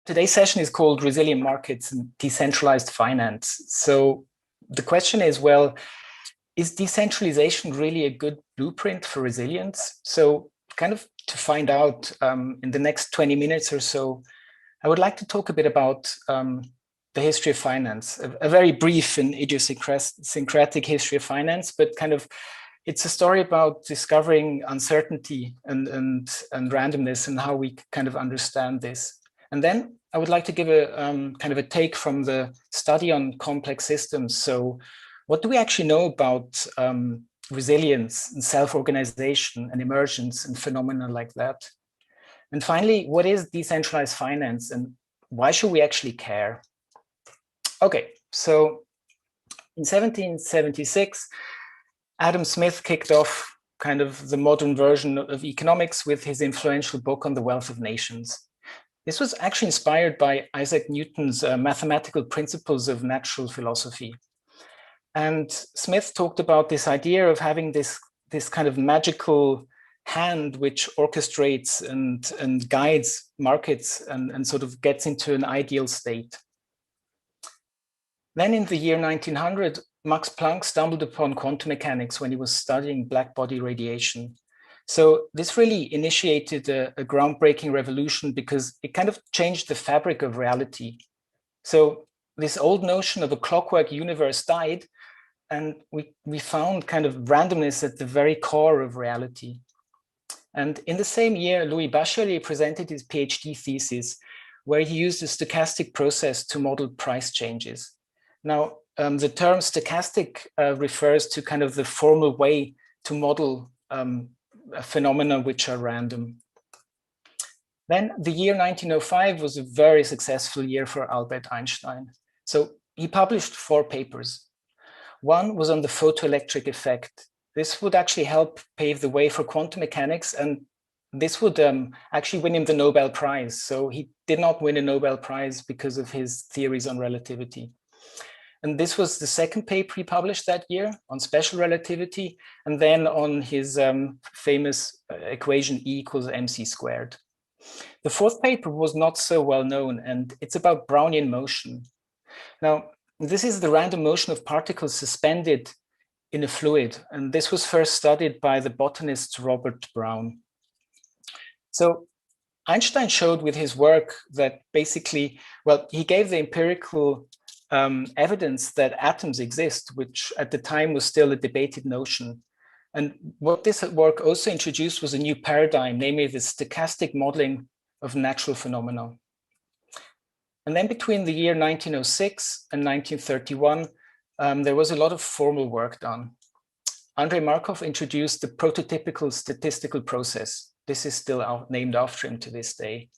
Today's session is called Resilient Markets and Decentralized Finance. So the question is, well, is decentralization really a good blueprint for resilience? So kind of to find out in the next 20 minutes or so, I would like to talk a bit about the history of finance, a very brief and idiosyncratic history of finance, but kind of it's a story about discovering uncertainty and randomness and how we kind of understand this. And then I would like to give a kind of a take from the study on complex systems. So what do we actually know about resilience and self-organization and emergence and phenomena like that? And finally, what is decentralized finance and why should we actually care? Okay, so in 1776, Adam Smith kicked off kind of the modern version of economics with his influential book on the wealth of nations. This was actually inspired by Isaac Newton's mathematical principles of natural philosophy. And Smith talked about this idea of having this kind of magical hand which orchestrates and guides markets and sort of gets into an ideal state. Then in the year 1900, Max Planck stumbled upon quantum mechanics when he was studying black body radiation. So this really initiated a groundbreaking revolution because it kind of changed the fabric of reality. So this old notion of a clockwork universe died, and we found kind of randomness at the very core of reality. And in the same year, Louis Bachelier presented his PhD thesis, where he used a stochastic process to model price changes. Now, the term stochastic refers to kind of the formal way to model phenomena which are random. Then the year 1905 was a very successful year for Albert Einstein. So he published 4 papers. One was on the photoelectric effect. This would actually help pave the way for quantum mechanics, and this would actually win him the Nobel Prize. So he did not win a Nobel Prize because of his theories on relativity. And this was the second paper he published that year on special relativity, and then on his famous equation E equals mc squared. The fourth paper was not so well known, and it's about Brownian motion. Now, this is the random motion of particles suspended in a fluid, and this was first studied by the botanist Robert Brown. So Einstein showed with his work that basically, well, he gave the empirical evidence that atoms exist, which at the time was still a debated notion. And what this work also introduced was a new paradigm, namely the stochastic modeling of natural phenomena. And then between the year 1906 and 1931, there was a lot of formal work done. Andrei Markov introduced the prototypical statistical process. This is still named after him to this day.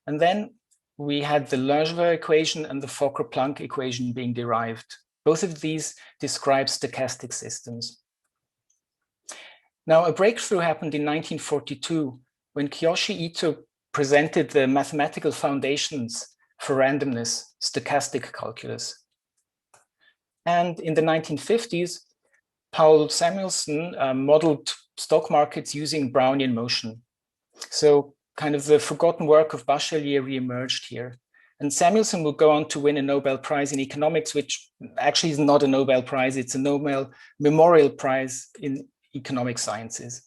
And then we had the Langevin equation and the Fokker-Planck equation being derived. Both of these describe stochastic systems. Now, a breakthrough happened in 1942 when Kiyoshi Ito presented the mathematical foundations for randomness, stochastic calculus. And in the 1950s, Paul Samuelson modeled stock markets using Brownian motion. So kind of the forgotten work of Bachelier re-emerged here. And Samuelson will go on to win a Nobel Prize in economics, which actually is not a Nobel Prize, it's a Nobel Memorial Prize in economic sciences.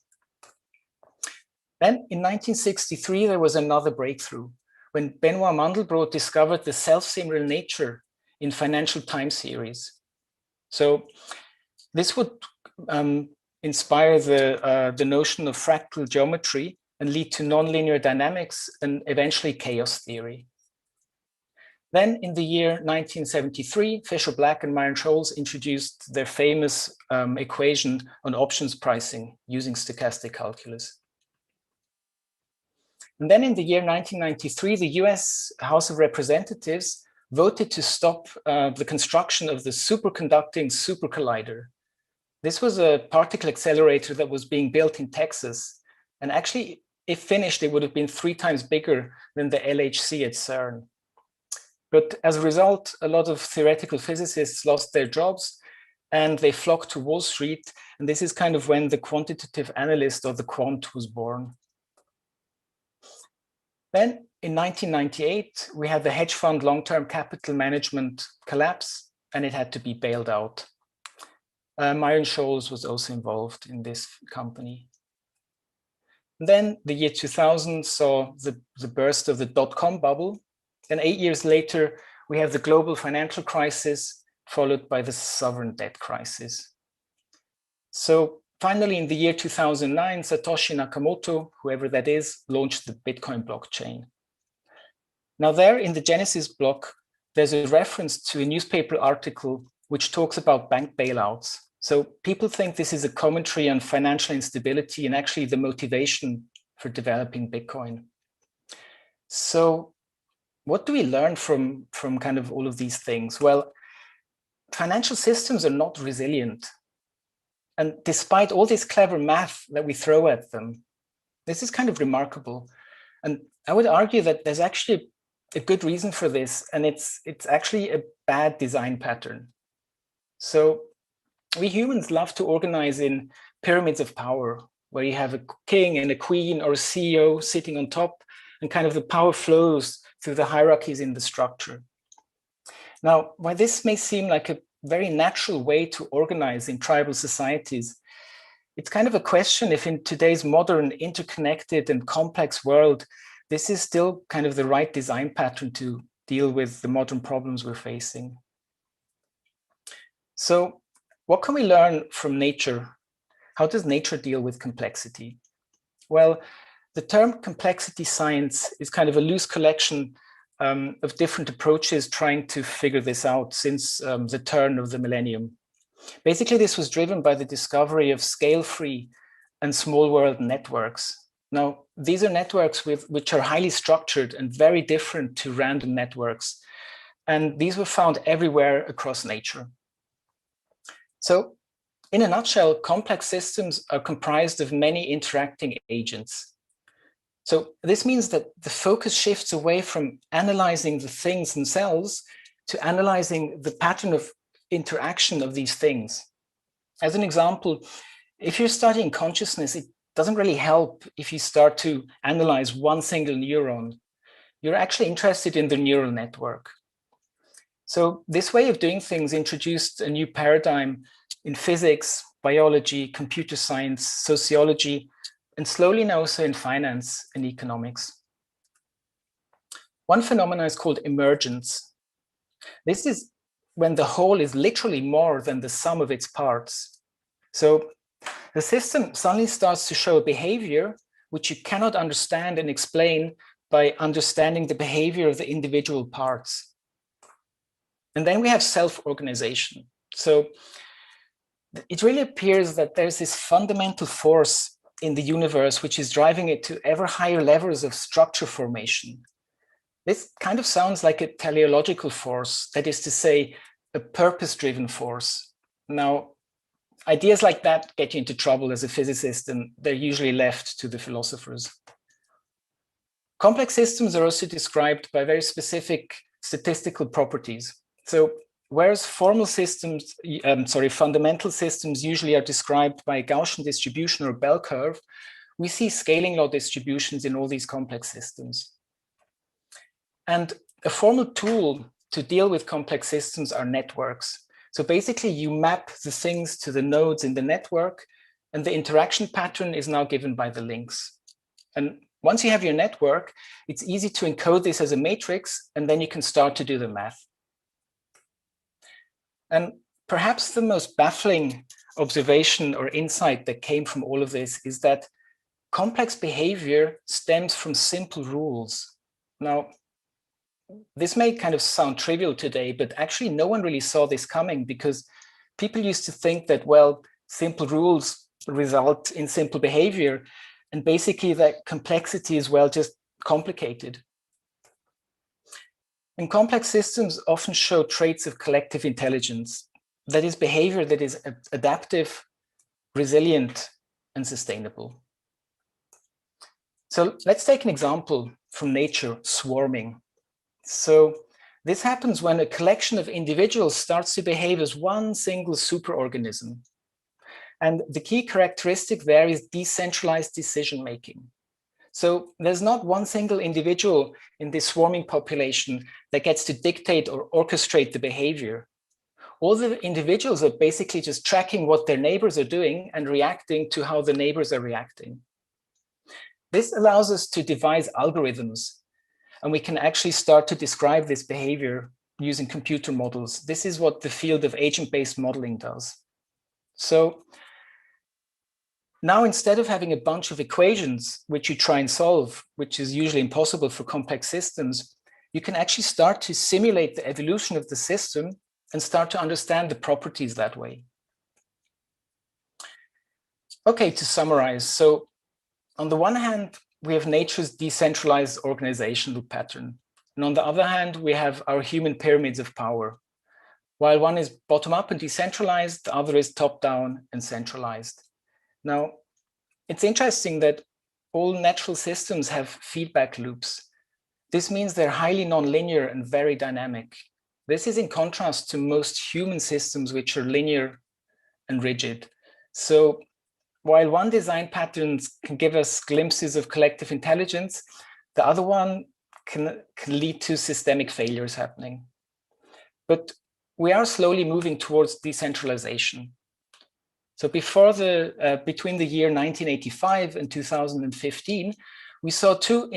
Then in 1963, there was another breakthrough when Benoit Mandelbrot discovered the self-similar nature in financial time series. So this would inspire the notion of fractal geometry and lead to nonlinear dynamics and eventually chaos theory. Then in the year 1973, Fisher-Black and Myron-Scholes introduced their famous equation on options pricing using stochastic calculus. And then in the year 1993, the US House of Representatives voted to stop the construction of the superconducting supercollider. This was a particle accelerator that was being built in Texas. And actually, if finished, it would have been 3 times bigger than the LHC at CERN. But as a result, a lot of theoretical physicists lost their jobs and they flocked to Wall Street. And this is kind of when the quantitative analyst or the quant was born. Then in 1998, we had the hedge fund long-term capital management collapse, and it had to be bailed out. Myron Scholes was also involved in this company. And then the year 2000 saw the burst of the dot-com bubble. And 8 years later, we have the global financial crisis, followed by the sovereign debt crisis. So finally, in the year 2009, Satoshi Nakamoto, whoever that is, launched the Bitcoin blockchain. Now there in the Genesis block, there's a reference to a newspaper article which talks about bank bailouts. So people think this is a commentary on financial instability and actually the motivation for developing Bitcoin. So what do we learn from kind of all of these things? Well, financial systems are not resilient. And despite all this clever math that we throw at them, this is kind of remarkable. And I would argue that there's actually a good reason for this, and it's actually a bad design pattern. So we humans love to organize in pyramids of power, where you have a king and a queen or a CEO sitting on top, and kind of the power flows through the hierarchies in the structure. Now, while this may seem like a very natural way to organize in tribal societies, it's kind of a question if in today's modern, interconnected and complex world, this is still kind of the right design pattern to deal with the modern problems we're facing. So what can we learn from nature? How does nature deal with complexity? Well, the term complexity science is kind of a loose collection of different approaches trying to figure this out since the turn of the millennium. Basically, this was driven by the discovery of scale-free and small world networks. Now, these are networks which are highly structured and very different to random networks. And these were found everywhere across nature. So in a nutshell, complex systems are comprised of many interacting agents. So this means that the focus shifts away from analyzing the things themselves to analyzing the pattern of interaction of these things. As an example, if you're studying consciousness, it doesn't really help if you start to analyze one single neuron. You're actually interested in the neural network. So this way of doing things introduced a new paradigm in physics, biology, computer science, sociology, and slowly now also in finance and economics. One phenomenon is called emergence. This is when the whole is literally more than the sum of its parts. So the system suddenly starts to show a behavior which you cannot understand and explain by understanding the behavior of the individual parts. And then we have self-organization. So it really appears that there's this fundamental force in the universe which is driving it to ever higher levels of structure formation. This kind of sounds like a teleological force, that is to say, a purpose-driven force. Now, ideas like that get you into trouble as a physicist, and they're usually left to the philosophers. Complex systems are also described by very specific statistical properties. So whereas fundamental systems usually are described by a Gaussian distribution or a bell curve, we see scaling law distributions in all these complex systems. And a formal tool to deal with complex systems are networks. So basically you map the things to the nodes in the network, and the interaction pattern is now given by the links. And once you have your network, it's easy to encode this as a matrix, and then you can start to do the math. And perhaps the most baffling observation or insight that came from all of this is that complex behavior stems from simple rules. Now, this may kind of sound trivial today, but actually no one really saw this coming, because people used to think that, well, simple rules result in simple behavior, and basically that complexity is, well, just complicated. And complex systems often show traits of collective intelligence, that is, behavior that is adaptive, resilient, and sustainable. So let's take an example from nature, swarming. So this happens when a collection of individuals starts to behave as one single superorganism. And the key characteristic there is decentralized decision-making. So there's not one single individual in this swarming population that gets to dictate or orchestrate the behavior. All the individuals are basically just tracking what their neighbors are doing and reacting to how the neighbors are reacting. This allows us to devise algorithms, and we can actually start to describe this behavior using computer models. This is what the field of agent-based modeling does. So now, instead of having a bunch of equations which you try and solve, which is usually impossible for complex systems, you can actually start to simulate the evolution of the system and start to understand the properties that way. Okay, to summarize. So on the one hand, we have nature's decentralized organizational pattern. And on the other hand, we have our human pyramids of power. While one is bottom-up and decentralized, the other is top-down and centralized. Now, it's interesting that all natural systems have feedback loops. This means they're highly nonlinear and very dynamic. This is in contrast to most human systems, which are linear and rigid. So while one design pattern can give us glimpses of collective intelligence, the other one can lead to systemic failures happening. But we are slowly moving towards decentralization. So between the year 1985 and 2015, we saw two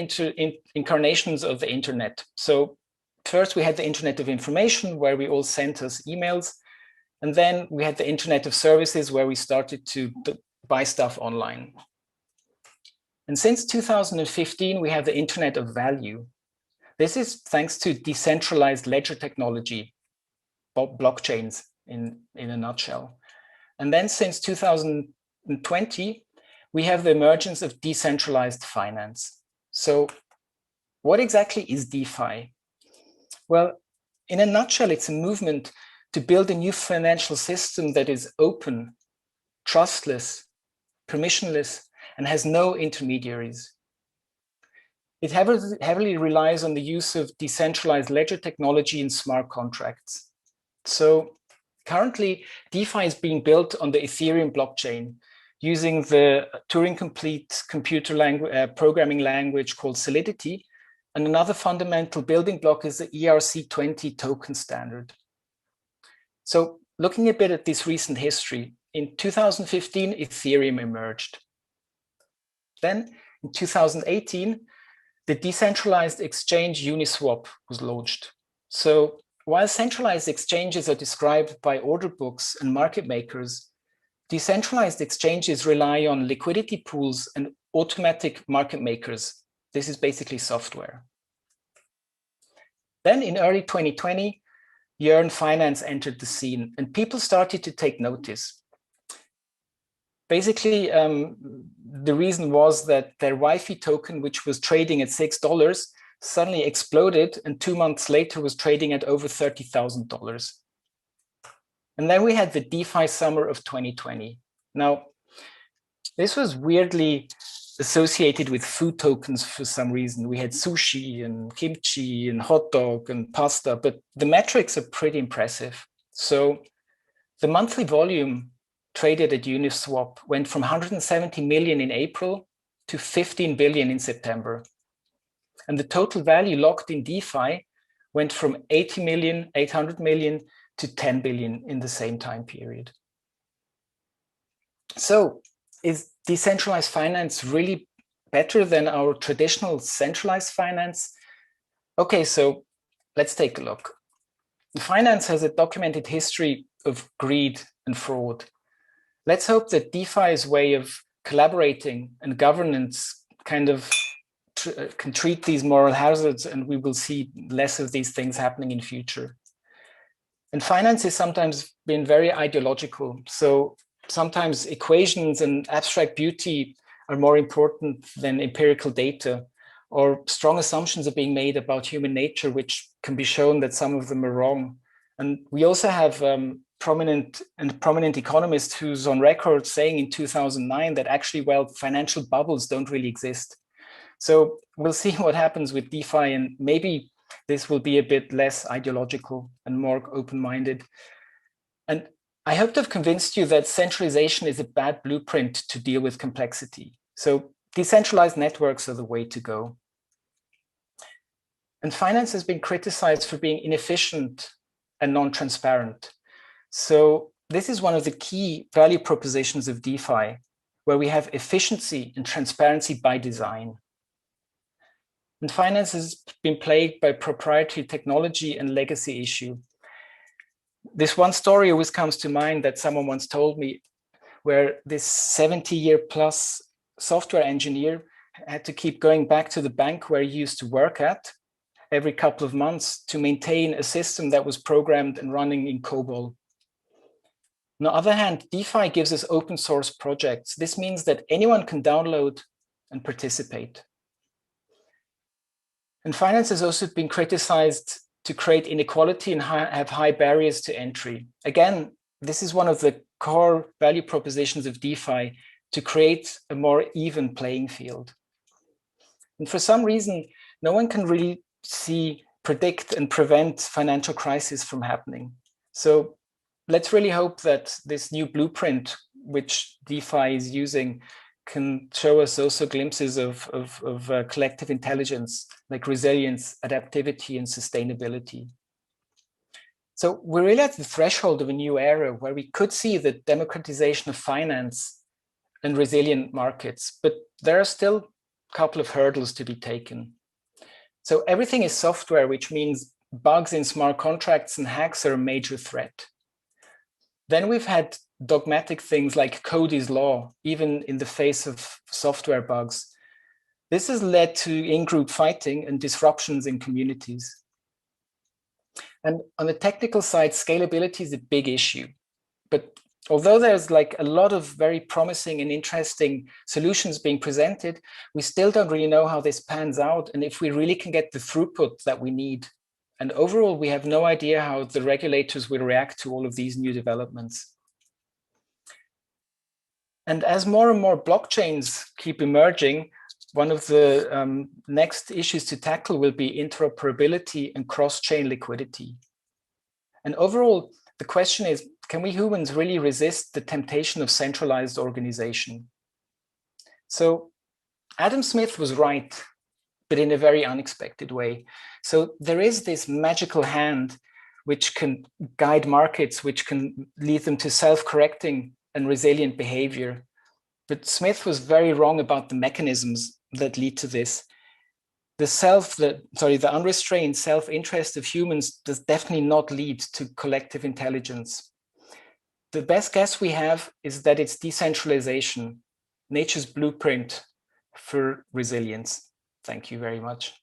incarnations of the internet. So first we had the Internet of Information, where we all sent us emails. And then we had the Internet of Services, where we started to buy stuff online. And since 2015, we have the Internet of Value. This is thanks to decentralized ledger technology, blockchains in a nutshell. And then since 2020, we have the emergence of decentralized finance. So what exactly is DeFi? Well, in a nutshell, it's a movement to build a new financial system that is open, trustless, permissionless, and has no intermediaries. It heavily relies on the use of decentralized ledger technology and smart contracts. So currently, DeFi is being built on the Ethereum blockchain using the Turing-complete computer programming language called Solidity. And another fundamental building block is the ERC20 token standard. So looking a bit at this recent history, in 2015, Ethereum emerged. Then in 2018, the decentralized exchange Uniswap was launched. So while centralized exchanges are described by order books and market makers, decentralized exchanges rely on liquidity pools and automatic market makers. This is basically software. Then in early 2020, Yearn Finance entered the scene and people started to take notice. Basically, the reason was that their Wi-Fi token, which was trading at $6, suddenly exploded and 2 months later was trading at over $30,000. And then we had the DeFi summer of 2020. Now, this was weirdly associated with food tokens for some reason. We had sushi and kimchi and hot dog and pasta, but the metrics are pretty impressive. So the monthly volume traded at Uniswap went from 170 million in April to 15 billion in September. And the total value locked in DeFi went from 80 million, 800 million to 10 billion in the same time period. So is decentralized finance really better than our traditional centralized finance? Okay, so let's take a look. Finance has a documented history of greed and fraud. Let's hope that DeFi's way of collaborating and governance kind of can treat these moral hazards, and we will see less of these things happening in future. And finance has sometimes been very ideological. So sometimes equations and abstract beauty are more important than empirical data, or strong assumptions are being made about human nature, which can be shown that some of them are wrong. And we also have prominent economist who's on record saying in 2009 that actually, well, financial bubbles don't really exist. So we'll see what happens with DeFi, and maybe this will be a bit less ideological and more open-minded. And I hope to have convinced you that centralization is a bad blueprint to deal with complexity. So decentralized networks are the way to go. And finance has been criticized for being inefficient and non-transparent. So this is one of the key value propositions of DeFi, where we have efficiency and transparency by design. And finance has been plagued by proprietary technology and legacy issue. This one story always comes to mind that someone once told me, where this 70-year-plus software engineer had to keep going back to the bank where he used to work at every couple of months to maintain a system that was programmed and running in COBOL. On the other hand, DeFi gives us open source projects. This means that anyone can download and participate. And finance has also been criticized to create inequality and have high barriers to entry. Again, this is one of the core value propositions of DeFi, to create a more even playing field. And for some reason, no one can really predict and prevent financial crisis from happening. So let's really hope that this new blueprint, which DeFi is using, can show us also glimpses of collective intelligence, like resilience, adaptivity, and sustainability. So we're really at the threshold of a new era where we could see the democratization of finance and resilient markets, but there are still a couple of hurdles to be taken. So everything is software, which means bugs in smart contracts and hacks are a major threat. Then we've had dogmatic things like code is law, even in the face of software bugs. This has led to in-group fighting and disruptions in communities. And on the technical side, scalability is a big issue. But although there's like a lot of very promising and interesting solutions being presented, we still don't really know how this pans out and if we really can get the throughput that we need. And overall, we have no idea how the regulators will react to all of these new developments. And as more and more blockchains keep emerging, one of the next issues to tackle will be interoperability and cross-chain liquidity. And overall, the question is, can we humans really resist the temptation of centralized organization? So Adam Smith was right, but in a very unexpected way. So there is this magical hand which can guide markets, which can lead them to self-correcting and resilient behavior. But Smith was very wrong about the mechanisms that lead to this. The unrestrained self-interest of humans does definitely not lead to collective intelligence. The best guess we have is that it's decentralization, nature's blueprint for resilience. Thank you very much.